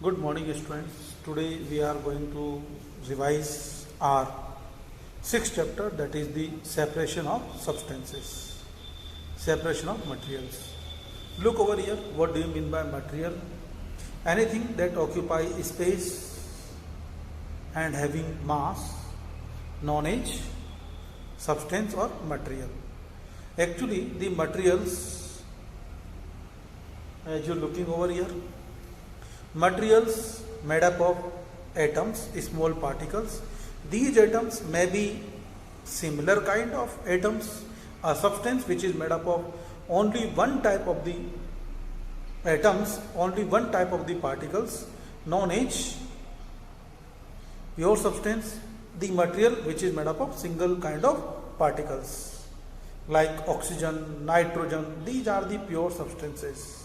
Good morning, students. Today we are going to revise our sixth chapter, that is the separation of substances, separation of materials. Look over here. What do you mean by material? Anything that occupy space and having mass, known as substance or material. Actually, the materials, as you're looking over here, materials made up of atoms, small particles. These atoms may be similar kind of atoms. A substance which is made up of only one type of the atoms, only one type of the particles, known as pure substance. The material which is made up of single kind of particles like oxygen, nitrogen, these are the pure substances.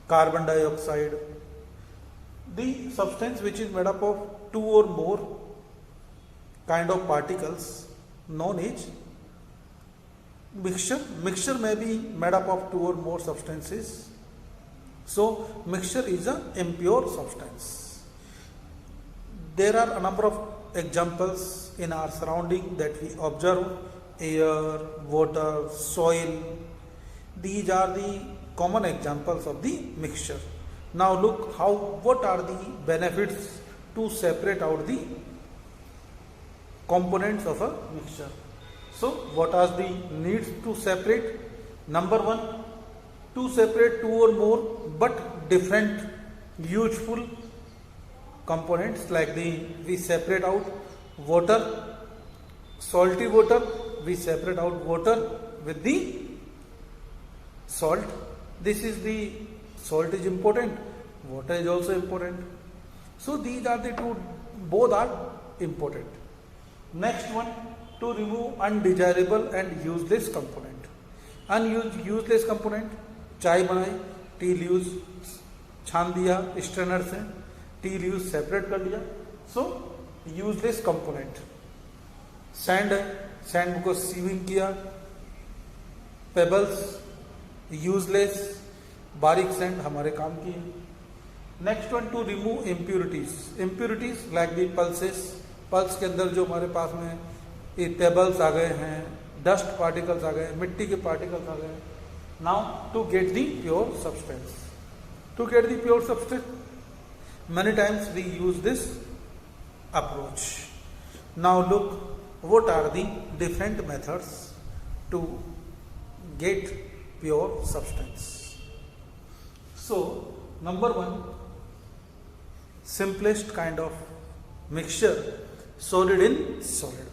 Carbon dioxide, the substance which is made up of two or more kind of particles, known as mixture. Mixture may be made up of two or more substances. So mixture is an impure substance. There are a number of examples in our surrounding that we observe: air, water, soil. These are the common examples of the mixture. Now look what are the benefits to separate out the components of a mixture. So what are the needs to separate? Number one, to separate two or more but different useful components, like we separate out water, salty water, we separate out water with the salt. This is the salt is important, water is also important. So these are the two, both are important. Next one, to remove undesirable and useless component. Useless component, चाय बनाई, tea leaves छान दिया strainer से, tea leaves separate कर लिया, so useless component. Sand है, sand को sieving किया, पेबल्स यूजलेस, बारीक सैंड हमारे काम की है. Next one, to remove impurities like the pulses. Pulse के अंदर जो हमारे पास में ये पेबल्स आ गए हैं, डस्ट पार्टिकल्स आ गए, मिट्टी के पार्टिकल्स आ गए. Now to get the pure substance. To get the pure substance, many times we use this approach. Now look, what are the different methods to get pure substance. So number one, simplest kind of mixture, solid in solid.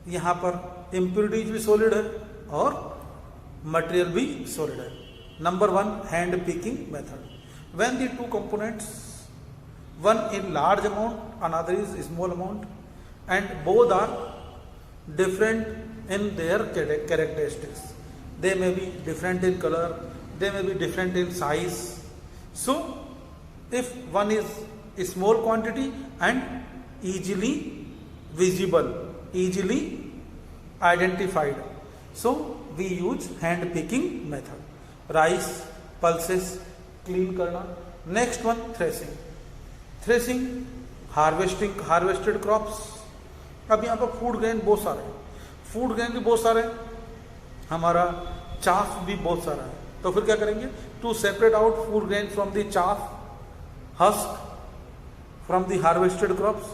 यहाँ पर impurities भी solid है और material भी solid है. Number one, hand picking method. When the two components, one in large amount, another is small amount, and both are different in their characteristics. They may be different in color, they may be different in size. So if one is a small quantity and easily visible, easily identified, so we use hand picking method. Rice, pulses clean करना. Next one, threshing, harvested crops. अब यहाँ पर food grain बहुत सारे हैं, हमारा chaff भी बहुत सारा है. तो फिर क्या करेंगे? To separate out food grain from the chaff, husk from the harvested crops,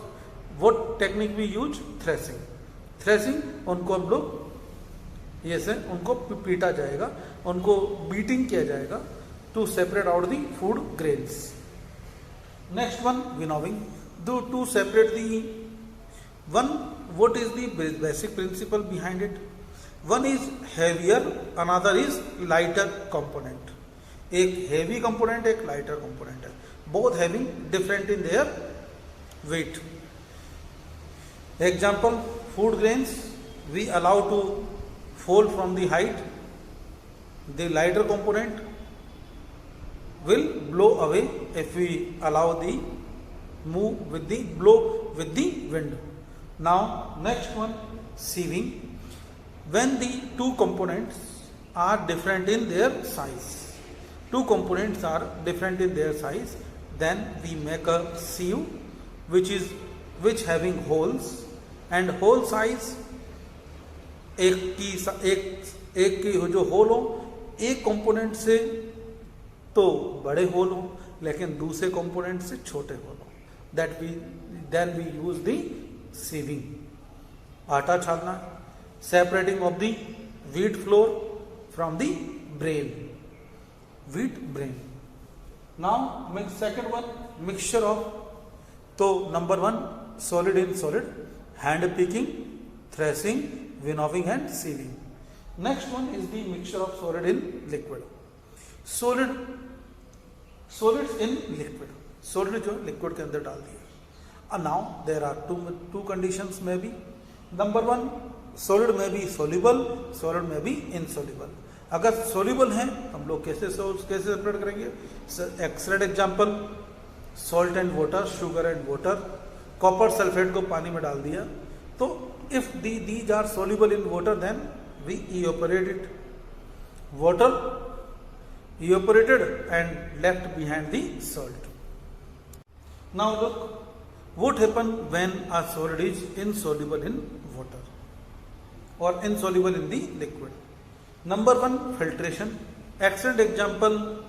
what technique we use? Threshing. उनको हम लोग ये से उनको पीटा जाएगा, उनको बीटिंग किया जाएगा to separate out the food grains. Next one, winnowing. To separate the one, what is the basic principle behind it? One is heavier, another is lighter component. एक हैवी कंपोनेंट, एक लाइटर कंपोनेंट है, both having different in their weight. Example, food grains we allow to fall from the height. The lighter component will blow away if we allow the blow with the wind. Now next one, sieving. When the two components are different in their size, two components are different in their size then we make a sieve which having holes and hole size एक की जो whole हो एक component से तो बड़े whole हो लेकिन दूसरे कंपोनेंट से छोटे होल हो, then we use the sieving. आटा छानना, separating of the wheat flour from the bran, wheat bran. Now second one, mixture of, तो number one solid in solid, hand picking, threshing, winnowing and sieving. Next one is the mixture of solid in liquid. solids in liquid, solid जो liquid के अंदर डाल दिया. And now there are two conditions may be. Number one, solid may be soluble, solid may be insoluble. अगर soluble है हम लोग कैसे सेपरेट करेंगे? Excellent example, salt and water, sugar and water, copper sulphate को पानी में डाल दिया, तो if these are soluble in water then we evaporate it. Water evaporated and left behind the salt. Now look what happen when a solid is insoluble in water or insoluble in the liquid. Number one, filtration. Excellent example,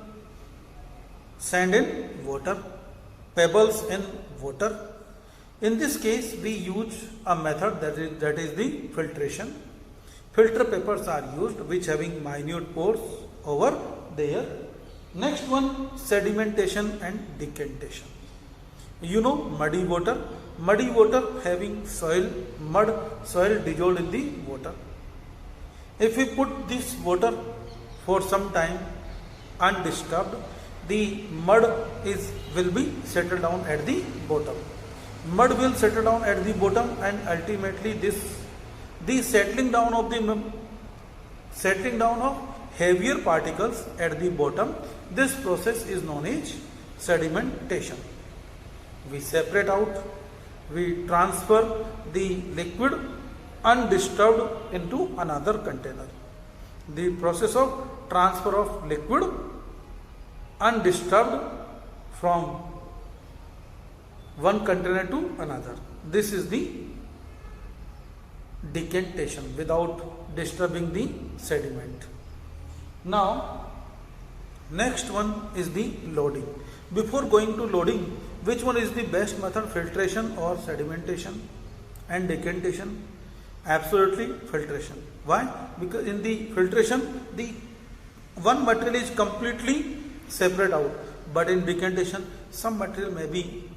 sand in water, pebbles in water. In this case we use a method that is the filtration. Filter papers are used which having minute pores over there. Next one, sedimentation and decantation. You know muddy water having mud soil dissolved in the water. If we put this water for some time undisturbed, the mud will be settled down at the bottom. Mud will settle down at the bottom and ultimately the settling down of heavier particles at the bottom, this process is known as sedimentation. We separate out, we transfer the liquid undisturbed into another container. The process of transfer of liquid undisturbed from one container to another, this is the decantation without disturbing the sediment. Now next one is the loading. Before going to loading, which one is the best method, filtration or sedimentation and decantation? Absolutely filtration. Why? Because in the filtration the one material is completely separate out, but in decantation some material may be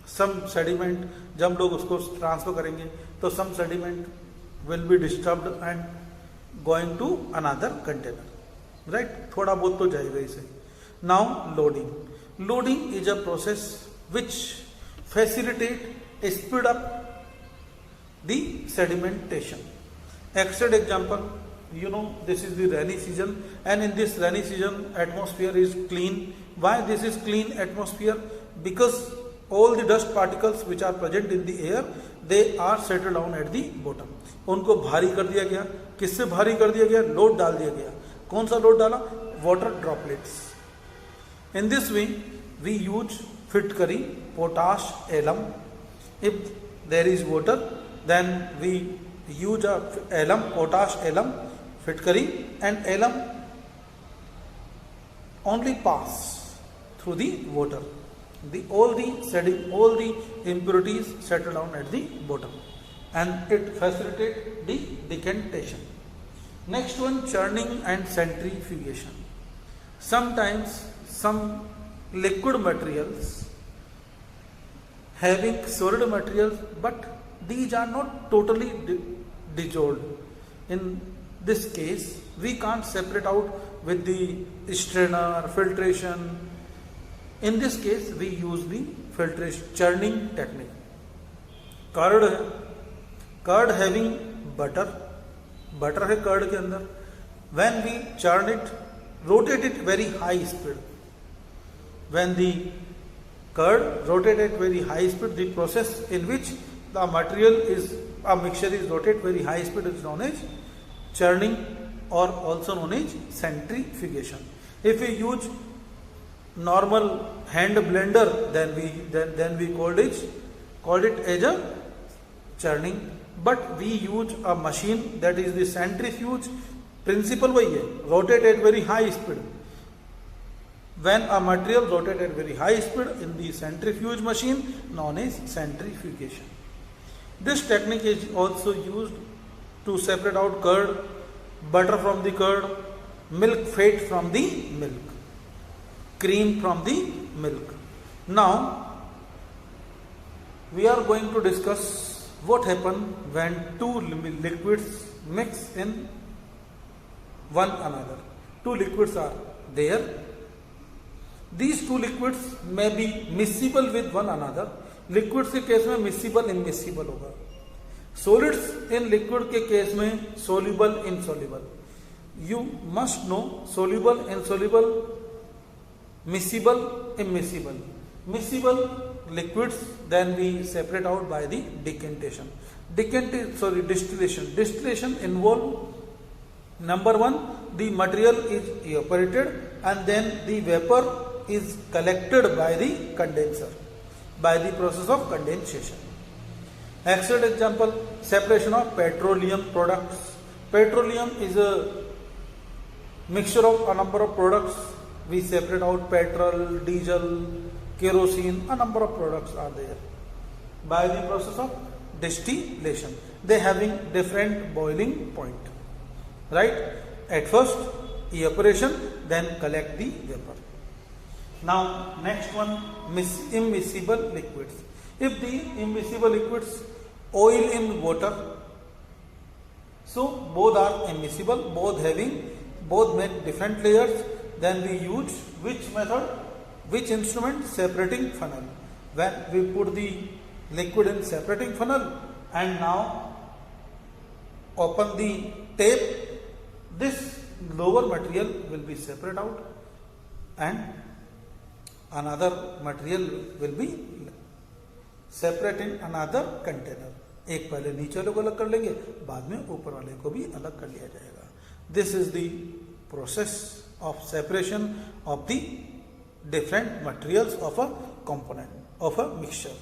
some sediment, जब हम लोग उसको transfer करेंगे तो some sediment will be disturbed and going to another container, right? थोड़ा बहुत तो जाएगा इसे. Now loading is a process which facilitate speed up the sedimentation. Excellent example, you know this is the rainy season, and in this rainy season atmosphere is clean. Why this is clean atmosphere? Because all the dust particles which are present in the air, they are settled down at the bottom. उनको भारी कर दिया गया. किससे भारी कर दिया गया? लोड डाल दिया गया. कौन सा लोड डाला? Water droplets. In this way we use Fitkari, potash, alum. If there is water, then we use alum, potash, alum, Fitkari, and alum only pass through the water. All the impurities settle down at the bottom, and it facilitates the decantation. Next one, churning and centrifugation. Sometimes some liquid materials having solid materials, but these are not totally dissolved. In this case, we can't separate out with the strainer, filtration. In this case, we use the filtration churning technique. Curd having butter है curd के अंदर. When we churn it, rotate it very high speed. When the curd rotate at very high speed, the process in which the mixture is rotated very high speed is known as churning, or also known as centrifugation. If we use normal hand blender, then we called it as a churning. But we use a machine, that is the centrifuge. Principle वही है, rotate at very high speed. When a material rotate at very high speed in the centrifuge machine known as centrifugation. This technique is also used to separate out curd, butter from the curd, milk fat from the milk, cream from the milk. Now we are going to discuss what happens when two liquids mix in one another. Two liquids are there. These two liquids may be miscible with one another. Liquids के case में miscible immiscible होगा. Solids in liquid के case में soluble insoluble. You must know soluble insoluble, miscible immiscible. Miscible liquids then we separate out by the decantation. Distillation. Distillation involve, number one, the material is evaporated and then the vapor is collected by the condenser by the process of condensation. Excellent example, separation of petroleum products. Petroleum is a mixture of a number of products. We separate out petrol, diesel, kerosene, a number of products are there by the process of distillation. They having different boiling point, right? At first evaporation, then collect the vapor. Now next one, immiscible liquids. If the immiscible liquids, oil in water, so both are immiscible, both make different layers. Then we use which method, which instrument? Separating funnel. When we put the liquid in separating funnel and now open the tape, this lower material will be separated out and another material will be separate in another container. एक पहले नीचे वाले को अलग कर लेंगे, बाद में ऊपर वाले को भी अलग कर लिया जाएगा. This is the process of separation of the different materials of a component, of a mixture.